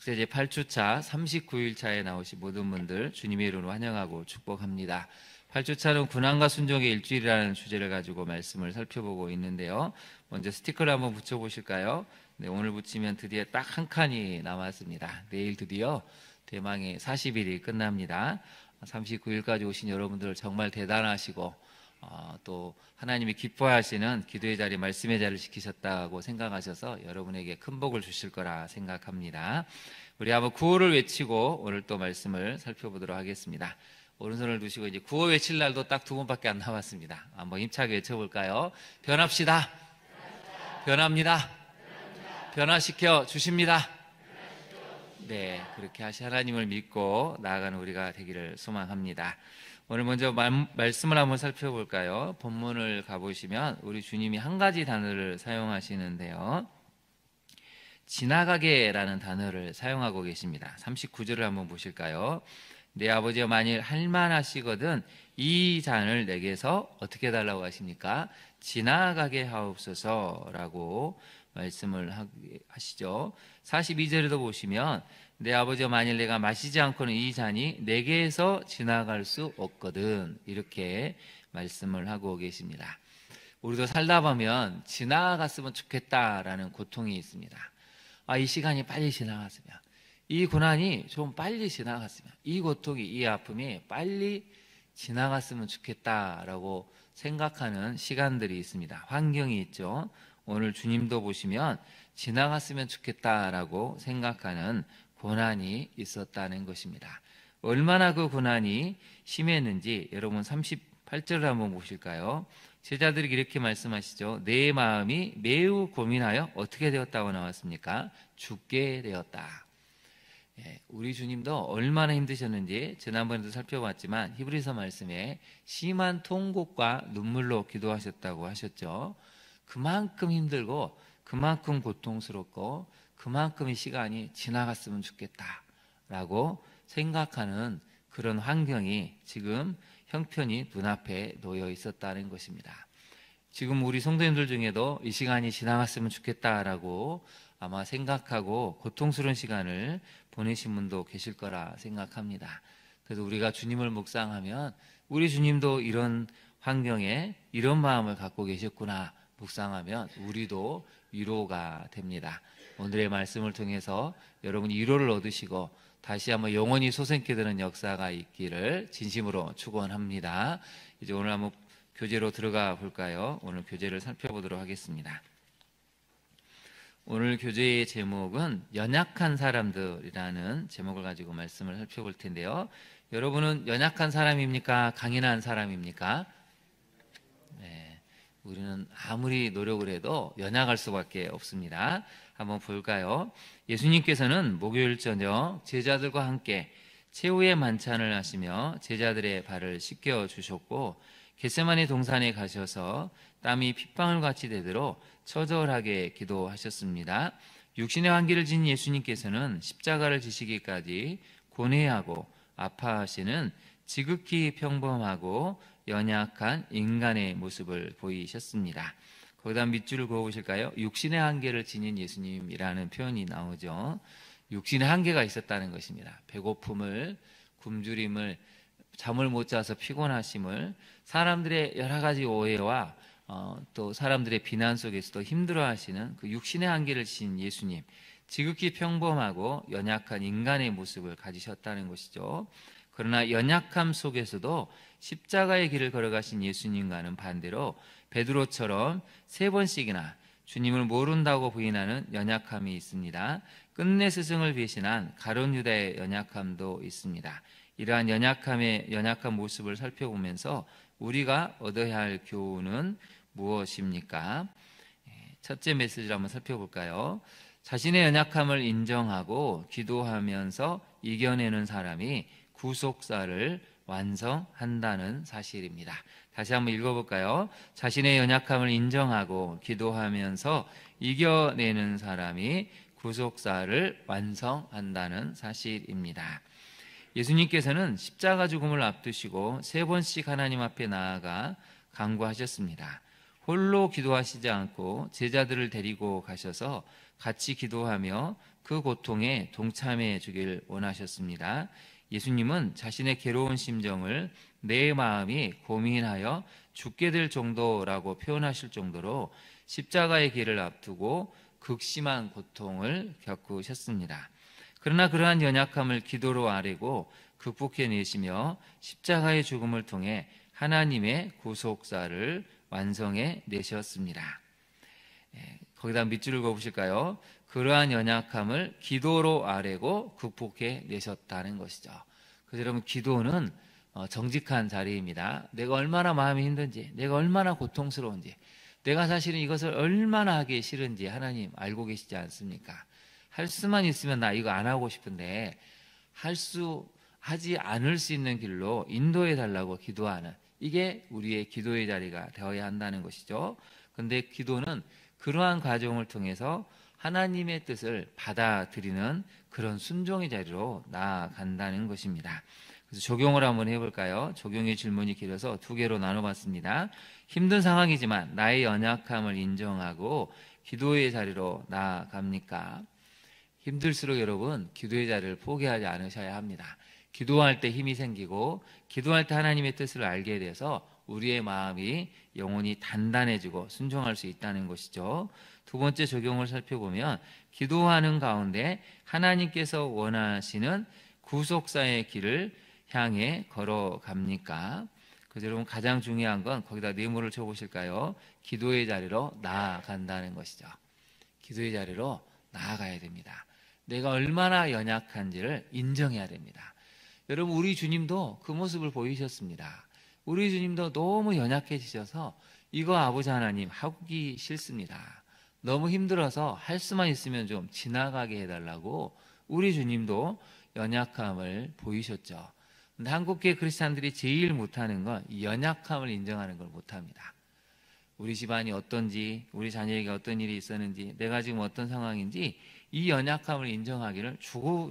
축제제 8주차 39일차에 나오신 모든 분들 주님의 이름으로 환영하고 축복합니다. 8주차는 군함과 순종의 일주일이라는 주제를 가지고 말씀을 살펴보고 있는데요. 먼저 스티커를 한번 붙여보실까요? 네, 오늘 붙이면 드디어 딱 한 칸이 남았습니다. 내일 드디어 대망의 40일이 끝납니다. 39일까지 오신 여러분들 정말 대단하시고 또 하나님이 기뻐하시는 기도의 자리, 말씀의 자리를 지키셨다고 생각하셔서 여러분에게 큰 복을 주실 거라 생각합니다. 우리 한번 구호를 외치고 오늘 또 말씀을 살펴보도록 하겠습니다. 오른손을 두시고 이제 구호 외칠 날도 딱 2번밖에 안 남았습니다. 한번 힘차게 외쳐볼까요? 변합시다. 변합니다. 변화시켜 주십니다. 네, 그렇게 하시 하나님을 믿고 나아가는 우리가 되기를 소망합니다. 오늘 먼저 말씀을 한번 살펴볼까요? 본문을 가보시면 우리 주님이 한 가지 단어를 사용하시는데요. 지나가게라는 단어를 사용하고 계십니다. 39절을 한번 보실까요? 내 아버지가 만일 할만하시거든 이 잔을 내게서 어떻게 해달라고 하십니까? 지나가게 하옵소서라고 말씀을 하시죠. 42절에도 보시면 내 아버지가 만일 내가 마시지 않고는 이 잔이 내게서 지나갈 수 없거든 이렇게 말씀을 하고 계십니다. 우리도 살다 보면 지나갔으면 좋겠다라는 고통이 있습니다. 이 시간이 빨리 지나갔으면, 이 고난이 좀 빨리 지나갔으면, 이 고통이, 이 아픔이 빨리 지나갔으면 좋겠다라고 생각하는 시간들이 있습니다. 환경이 있죠. 오늘 주님도 보시면 지나갔으면 좋겠다라고 생각하는 고난이 있었다는 것입니다. 얼마나 그 고난이 심했는지 여러분 38절을 한번 보실까요? 제자들이 이렇게 말씀하시죠. 내 마음이 매우 고민하여 어떻게 되었다고 나왔습니까? 죽게 되었다. 우리 주님도 얼마나 힘드셨는지 지난번에도 살펴봤지만 히브리서 말씀에 심한 통곡과 눈물로 기도하셨다고 하셨죠. 그만큼 힘들고 그만큼 고통스럽고 그만큼의 시간이 지나갔으면 좋겠다라고 생각하는 그런 환경이 지금 형편이 눈앞에 놓여 있었다는 것입니다. 지금 우리 성도님들 중에도 이 시간이 지나갔으면 좋겠다라고 아마 생각하고 고통스러운 시간을 보내신 분도 계실 거라 생각합니다. 그래서 우리가 주님을 묵상하면 우리 주님도 이런 환경에 이런 마음을 갖고 계셨구나 묵상하면 우리도 위로가 됩니다. 오늘의 말씀을 통해서 여러분이 위로를 얻으시고 다시 한번 영원히 솟아있게 되는 역사가 있기를 진심으로 축원합니다. 이제 오늘 한번 교재로 들어가 볼까요? 오늘 교재를 살펴보도록 하겠습니다. 오늘 교재의 제목은 연약한 사람들이라는 제목을 가지고 말씀을 살펴볼 텐데요. 여러분은 연약한 사람입니까? 강인한 사람입니까? 네, 우리는 아무리 노력을 해도 연약할 수밖에 없습니다. 한번 볼까요? 예수님께서는 목요일 저녁 제자들과 함께 최후의 만찬을 하시며 제자들의 발을 씻겨 주셨고 겟세마네 동산에 가셔서 땀이 핏방울 같이 되도록 처절하게 기도하셨습니다. 육신의 한계를 지닌 예수님께서는 십자가를 지시기까지 고뇌하고 아파하시는 지극히 평범하고 연약한 인간의 모습을 보이셨습니다. 거기다 밑줄을 그어보실까요? 육신의 한계를 지닌 예수님이라는 표현이 나오죠. 육신의 한계가 있었다는 것입니다. 배고픔을, 굶주림을, 잠을 못 자서 피곤하심을, 사람들의 여러 가지 오해와 또 사람들의 비난 속에서도 힘들어하시는 그 육신의 한계를 지닌 예수님, 지극히 평범하고 연약한 인간의 모습을 가지셨다는 것이죠. 그러나 연약함 속에서도 십자가의 길을 걸어가신 예수님과는 반대로 베드로처럼 3번씩이나 주님을 모른다고 부인하는 연약함이 있습니다. 끝내 스승을 배신한 가룟 유다의 연약함도 있습니다. 이러한 연약한 모습을 살펴보면서 우리가 얻어야 할 교훈은 무엇입니까? 첫째 메시지를 한번 살펴볼까요? 자신의 연약함을 인정하고 기도하면서 이겨내는 사람이 구속사를 완성한다는 사실입니다. 다시 한번 읽어볼까요? 자신의 연약함을 인정하고 기도하면서 이겨내는 사람이 구속사를 완성한다는 사실입니다. 예수님께서는 십자가 죽음을 앞두시고 3번씩 하나님 앞에 나아가 간구하셨습니다. 홀로 기도하시지 않고 제자들을 데리고 가셔서 같이 기도하며 그 고통에 동참해 주길 원하셨습니다. 예수님은 자신의 괴로운 심정을 내 마음이 고민하여 죽게 될 정도라고 표현하실 정도로 십자가의 길을 앞두고 극심한 고통을 겪으셨습니다. 그러나 그러한 연약함을 기도로 아뢰고 극복해내시며 십자가의 죽음을 통해 하나님의 구속사를 완성해 내셨습니다. 거기다 밑줄을 그어보실까요? 그러한 연약함을 기도로 아뢰고 극복해 내셨다는 것이죠. 그래서 여러분, 기도는 정직한 자리입니다. 내가 얼마나 마음이 힘든지, 내가 얼마나 고통스러운지, 내가 사실은 이것을 얼마나 하기 싫은지 하나님 알고 계시지 않습니까? 할 수만 있으면 나 이거 안 하고 싶은데 하지 않을 수 있는 길로 인도해 달라고 기도하는, 이게 우리의 기도의 자리가 되어야 한다는 것이죠. 그런데 기도는 그러한 과정을 통해서 하나님의 뜻을 받아들이는 그런 순종의 자리로 나아간다는 것입니다. 그래서 적용을 한번 해볼까요? 적용의 질문이 길어서 두 개로 나눠봤습니다. 힘든 상황이지만 나의 연약함을 인정하고 기도의 자리로 나아갑니까? 힘들수록 여러분, 기도의 자리를 포기하지 않으셔야 합니다. 기도할 때 힘이 생기고 기도할 때 하나님의 뜻을 알게 돼서 우리의 마음이 영혼이 단단해지고 순종할 수 있다는 것이죠. 두 번째 적용을 살펴보면, 기도하는 가운데 하나님께서 원하시는 구속사의 길을 향해 걸어갑니까? 그래서 여러분, 가장 중요한 건 거기다 네모를 쳐보실까요? 기도의 자리로 나아간다는 것이죠. 기도의 자리로 나아가야 됩니다. 내가 얼마나 연약한지를 인정해야 됩니다. 여러분, 우리 주님도 그 모습을 보이셨습니다. 우리 주님도 너무 연약해지셔서 이거 아버지 하나님 하기 싫습니다. 너무 힘들어서 할 수만 있으면 좀 지나가게 해달라고 우리 주님도 연약함을 보이셨죠. 근데 한국교회 크리스찬들이 제일 못하는 건 이 연약함을 인정하는 걸 못합니다. 우리 집안이 어떤지, 우리 자녀에게 어떤 일이 있었는지, 내가 지금 어떤 상황인지 이 연약함을 인정하기를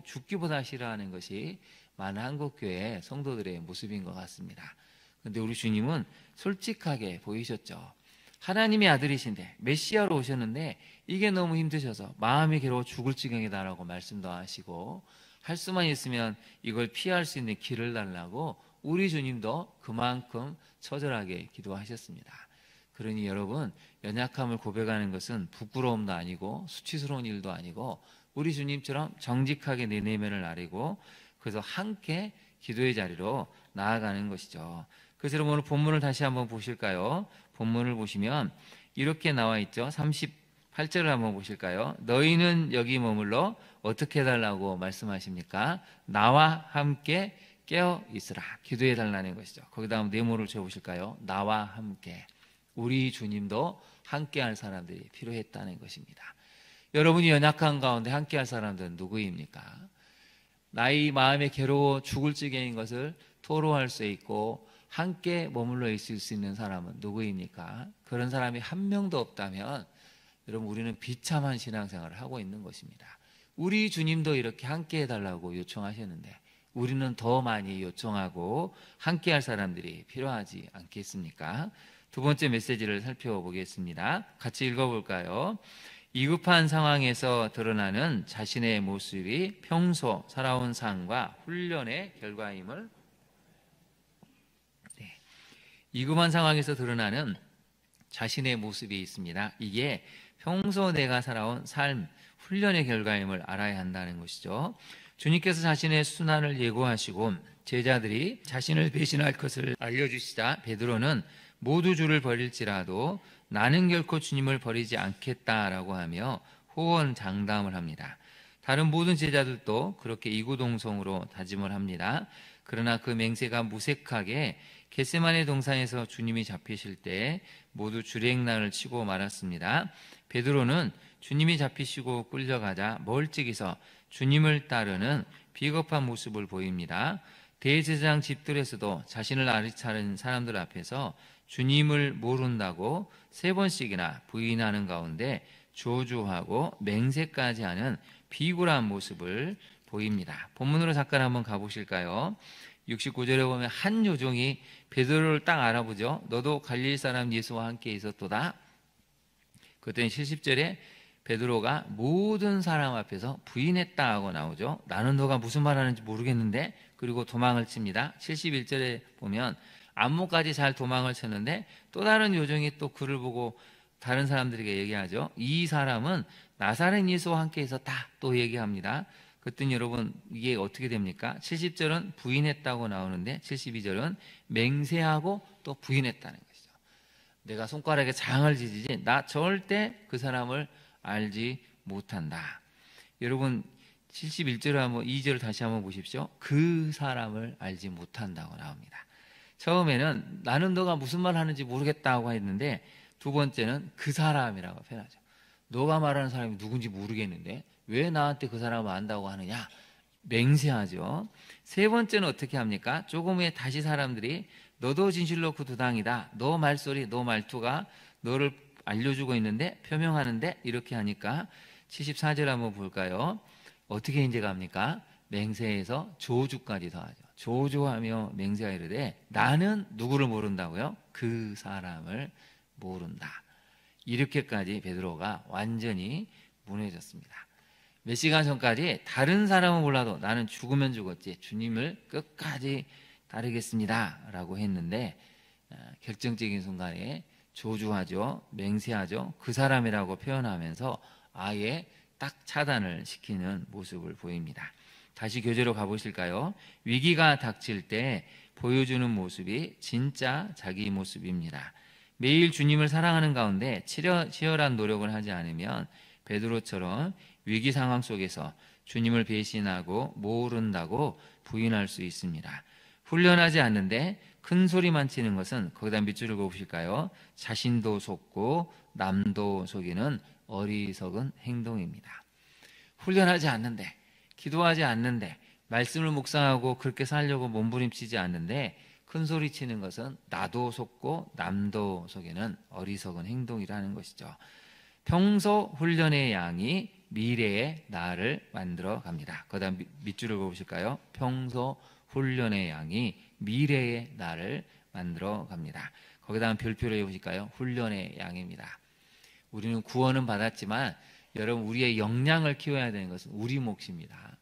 죽기보다 싫어하는 것이 많은 한국교회 성도들의 모습인 것 같습니다. 그런데 우리 주님은 솔직하게 보이셨죠. 하나님의 아들이신데, 메시아로 오셨는데 이게 너무 힘드셔서 마음이 괴로워 죽을 지경이다라고 말씀도 하시고, 할 수만 있으면 이걸 피할 수 있는 길을 달라고 우리 주님도 그만큼 처절하게 기도하셨습니다. 그러니 여러분, 연약함을 고백하는 것은 부끄러움도 아니고 수치스러운 일도 아니고 우리 주님처럼 정직하게 내 내면을 아뢰고, 그래서 함께 기도의 자리로 나아가는 것이죠. 그래서 여러분, 오늘 본문을 다시 한번 보실까요? 본문을 보시면 이렇게 나와 있죠. 38절을 한번 보실까요? 너희는 여기 머물러 어떻게 해달라고 말씀하십니까? 나와 함께 깨어 있으라. 기도해 달라는 것이죠. 거기다 한번 네모를 쳐보실까요? 나와 함께. 우리 주님도 함께할 사람들이 필요했다는 것입니다. 여러분이 연약한 가운데 함께할 사람들은 누구입니까? 나의 마음에 괴로워 죽을 지경인 것을 토로할 수 있고 함께 머물러 있을 수 있는 사람은 누구입니까? 그런 사람이 한 명도 없다면 여러분, 우리는 비참한 신앙생활을 하고 있는 것입니다. 우리 주님도 이렇게 함께 해달라고 요청하셨는데 우리는 더 많이 요청하고 함께할 사람들이 필요하지 않겠습니까? 두 번째 메시지를 살펴보겠습니다. 같이 읽어볼까요? 위급한 상황에서 드러나는 자신의 모습이 평소 살아온 삶과 훈련의 결과임을, 위급한 상황에서 드러나는 자신의 모습이 있습니다. 이게 평소 내가 살아온 삶, 훈련의 결과임을 알아야 한다는 것이죠. 주님께서 자신의 순환을 예고하시고 제자들이 자신을 배신할 것을 알려주시자 베드로는 모두 주를 버릴지라도 나는 결코 주님을 버리지 않겠다라고 하며 호언장담을 합니다. 다른 모든 제자들도 그렇게 이구동성으로 다짐을 합니다. 그러나 그 맹세가 무색하게 겟세마네 동산에서 주님이 잡히실 때 모두 주랭랑을 치고 말았습니다. 베드로는 주님이 잡히시고 끌려가자 멀찍이 서 주님을 따르는 비겁한 모습을 보입니다. 대제사장 집들에서도 자신을 알아차린 사람들 앞에서 주님을 모른다고 3번씩이나 부인하는 가운데 조주하고 맹세까지 하는 비굴한 모습을 보입니다. 본문으로 잠깐 한번 가보실까요? 69절에 보면 한 요종이 베드로를 딱 알아보죠. 너도 갈릴리 사람 예수와 함께 있었도다. 그랬더니 70절에 베드로가 모든 사람 앞에서 부인했다 하고 나오죠. 나는 너가 무슨 말 하는지 모르겠는데, 그리고 도망을 칩니다. 71절에 보면 안목까지 잘 도망을 쳤는데 또 다른 요정이 또 그를 보고 다른 사람들에게 얘기하죠. 이 사람은 나사렛 예수와 함께 있었다 또 얘기합니다. 그랬더니 여러분 이게 어떻게 됩니까? 70절은 부인했다고 나오는데 72절은 맹세하고 또 부인했다는 것이죠. 내가 손가락에 장을 지지지 나 절대 그 사람을 알지 못한다. 여러분 71절을 한번 2절을 다시 한번 보십시오. 그 사람을 알지 못한다고 나옵니다. 처음에는 나는 너가 무슨 말 하는지 모르겠다고 했는데 두 번째는 그 사람이라고 표현하죠. 너가 말하는 사람이 누군지 모르겠는데 왜 나한테 그 사람을 안다고 하느냐? 맹세하죠. 세 번째는 어떻게 합니까? 조금 후에 다시 사람들이 너도 진실로 그 두당이다. 너 말소리, 너 말투가 너를 알려주고 있는데 표명하는데 이렇게 하니까 74절 한번 볼까요? 어떻게 이제 갑니까? 맹세해서 조주까지 더하죠. 조주하며 맹세가 이르되 나는 누구를 모른다고요? 그 사람을 모른다. 이렇게까지 베드로가 완전히 무너졌습니다. 몇 시간 전까지 다른 사람은 몰라도 나는 죽으면 죽었지 주님을 끝까지 따르겠습니다 라고 했는데 결정적인 순간에 조주하죠. 맹세하죠. 그 사람이라고 표현하면서 아예 딱 차단을 시키는 모습을 보입니다. 다시 교재로 가보실까요? 위기가 닥칠 때 보여주는 모습이 진짜 자기 모습입니다. 매일 주님을 사랑하는 가운데 치열한 노력을 하지 않으면 베드로처럼 위기 상황 속에서 주님을 배신하고 모른다고 부인할 수 있습니다. 훈련하지 않는데 큰 소리만 치는 것은 거기다 밑줄을 그어보실까요? 자신도 속고 남도 속이는 어리석은 행동입니다. 훈련하지 않는데 기도하지 않는데 말씀을 묵상하고 그렇게 살려고 몸부림치지 않는데 큰 소리 치는 것은 나도 속고 남도 속이는 어리석은 행동이라는 것이죠. 평소 훈련의 양이 미래의 나를 만들어 갑니다. 거기다 밑줄을 그어보실까요? 평소 훈련의 양이 미래의 나를 만들어 갑니다. 거기다 별표를 해보실까요? 훈련의 양입니다. 우리는 구원은 받았지만 여러분 우리의 역량을 키워야 되는 것은 우리 몫입니다.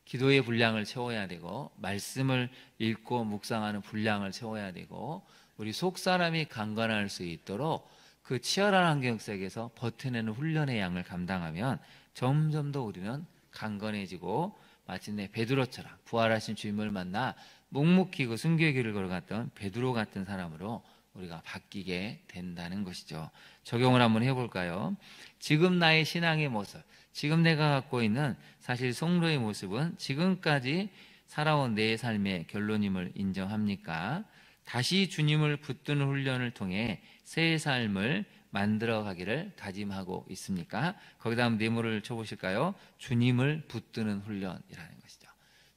기도의 분량을 채워야 되고 말씀을 읽고 묵상하는 분량을 채워야 되고 우리 속사람이 강건할 수 있도록 그 치열한 환경 속에서 버텨내는 훈련의 양을 감당하면 점점 더 우리는 강건해지고 마침내 베드로처럼 부활하신 주님을 만나 묵묵히 그 순교의 길을 걸어갔던 베드로 같은 사람으로 우리가 바뀌게 된다는 것이죠. 적용을 한번 해볼까요? 지금 나의 신앙의 모습, 지금 내가 갖고 있는 사실 성도의 모습은 지금까지 살아온 내 삶의 결론임을 인정합니까? 다시 주님을 붙드는 훈련을 통해 새 삶을 만들어 가기를 다짐하고 있습니까? 거기다 한번 네모를 쳐보실까요? 주님을 붙드는 훈련이라는 것이죠.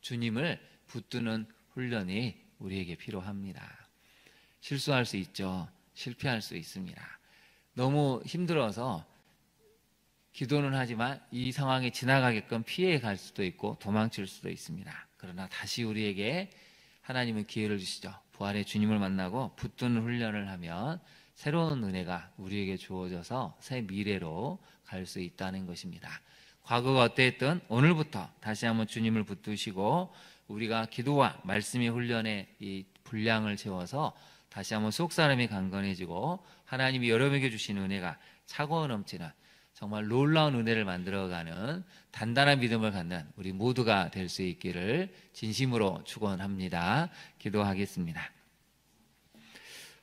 주님을 붙드는 훈련이 우리에게 필요합니다. 실수할 수 있죠. 실패할 수 있습니다. 너무 힘들어서 기도는 하지만 이 상황이 지나가게끔 피해 갈 수도 있고 도망칠 수도 있습니다. 그러나 다시 우리에게 하나님은 기회를 주시죠. 부활의 주님을 만나고 붙드는 훈련을 하면 새로운 은혜가 우리에게 주어져서 새 미래로 갈 수 있다는 것입니다. 과거가 어땠든 오늘부터 다시 한번 주님을 붙드시고 우리가 기도와 말씀의 훈련에 이 분량을 채워서 다시 한번 속사람이 강건해지고 하나님이 여러분에게 주신 은혜가 차고 넘치는 정말 놀라운 은혜를 만들어가는 단단한 믿음을 갖는 우리 모두가 될 수 있기를 진심으로 축원합니다. 기도하겠습니다.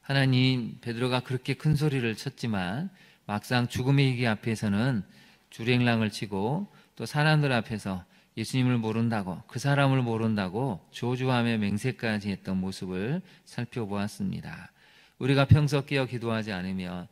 하나님, 베드로가 그렇게 큰 소리를 쳤지만 막상 죽음의 위기 앞에서는 주랭랑을 치고 또 사람들 앞에서 예수님을 모른다고 그 사람을 모른다고 조주하며 맹세까지 했던 모습을 살펴보았습니다. 우리가 평소 깨어 기도하지 않으면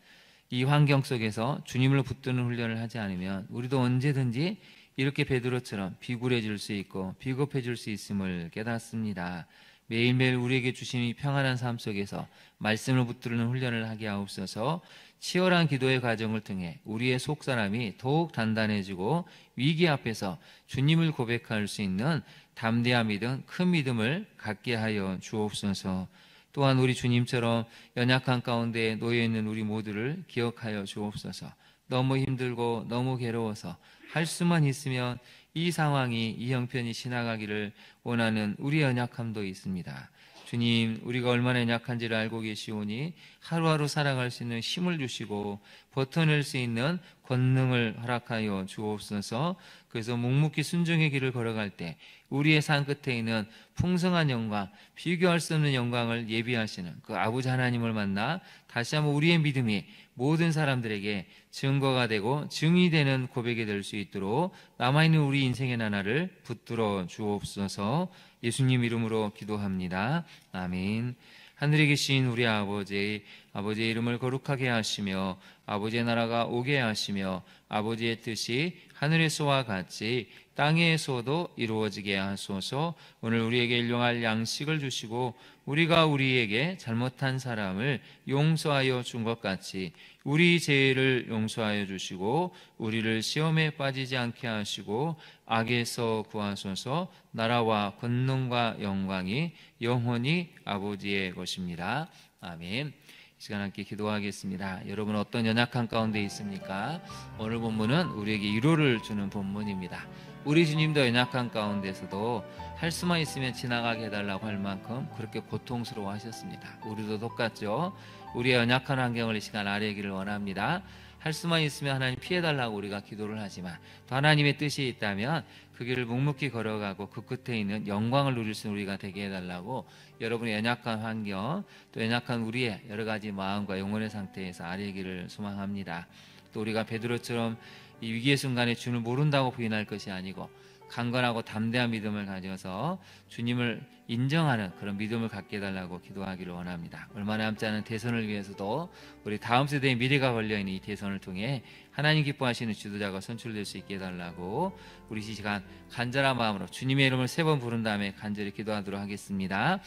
이 환경 속에서 주님을 붙드는 훈련을 하지 않으면 우리도 언제든지 이렇게 베드로처럼 비굴해질 수 있고 비겁해질 수 있음을 깨닫습니다. 매일매일 우리에게 주신 이 평안한 삶 속에서 말씀을 붙드는 훈련을 하게 하옵소서. 치열한 기도의 과정을 통해 우리의 속사람이 더욱 단단해지고 위기 앞에서 주님을 고백할 수 있는 담대한 믿음, 큰 믿음을 갖게 하여 주옵소서. 또한 우리 주님처럼 연약한 가운데 놓여있는 우리 모두를 기억하여 주옵소서. 너무 힘들고 너무 괴로워서 할 수만 있으면 이 상황이, 이 형편이 지나가기를 원하는 우리의 연약함도 있습니다. 주님, 우리가 얼마나 연약한지를 알고 계시오니 하루하루 살아갈 수 있는 힘을 주시고 버텨낼 수 있는 권능을 허락하여 주옵소서. 그래서 묵묵히 순종의 길을 걸어갈 때 우리의 산 끝에 있는 풍성한 영광, 비교할 수 없는 영광을 예비하시는 그 아버지 하나님을 만나 다시 한번 우리의 믿음이 모든 사람들에게 증거가 되고 증이 되는 고백이 될 수 있도록 남아있는 우리 인생의 나날을 붙들어 주옵소서. 예수님 이름으로 기도합니다. 아멘. 하늘에 계신 우리 아버지의 이름을 거룩하게 하시며 아버지의 나라가 오게 하시며 아버지의 뜻이 하늘에서와 같이 땅에서도 이루어지게 하소서. 오늘 우리에게 일용할 양식을 주시고 우리가 우리에게 잘못한 사람을 용서하여 준 것 같이 우리 죄를 용서하여 주시고 우리를 시험에 빠지지 않게 하시고 악에서 구하소서. 나라와 권능과 영광이 영원히 아버지의 것입니다. 아멘. 이 시간 함께 기도하겠습니다. 여러분 어떤 연약한 가운데 있습니까? 오늘 본문은 우리에게 위로를 주는 본문입니다. 우리 주님도 연약한 가운데서도 할 수만 있으면 지나가게 해달라고 할 만큼 그렇게 고통스러워 하셨습니다. 우리도 똑같죠? 우리의 연약한 환경을 이 시간 아뢰기를 원합니다. 할 수만 있으면 하나님 피해달라고 우리가 기도를 하지만 또 하나님의 뜻이 있다면 그 길을 묵묵히 걸어가고 그 끝에 있는 영광을 누릴 수 있는 우리가 되게 해달라고 여러분의 연약한 환경 또 연약한 우리의 여러 가지 마음과 영혼의 상태에서 아뢰기를 소망합니다. 또 우리가 베드로처럼 이 위기의 순간에 주를 모른다고 부인할 것이 아니고 강건하고 담대한 믿음을 가져서 주님을 인정하는 그런 믿음을 갖게 해달라고 기도하기를 원합니다. 얼마 남지 않은 대선을 위해서도 우리 다음 세대의 미래가 걸려있는 이 대선을 통해 하나님 기뻐하시는 지도자가 선출될 수 있게 해달라고 우리 이 시간 간절한 마음으로 주님의 이름을 3번 부른 다음에 간절히 기도하도록 하겠습니다.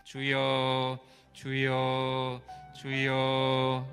주여 주여 주여.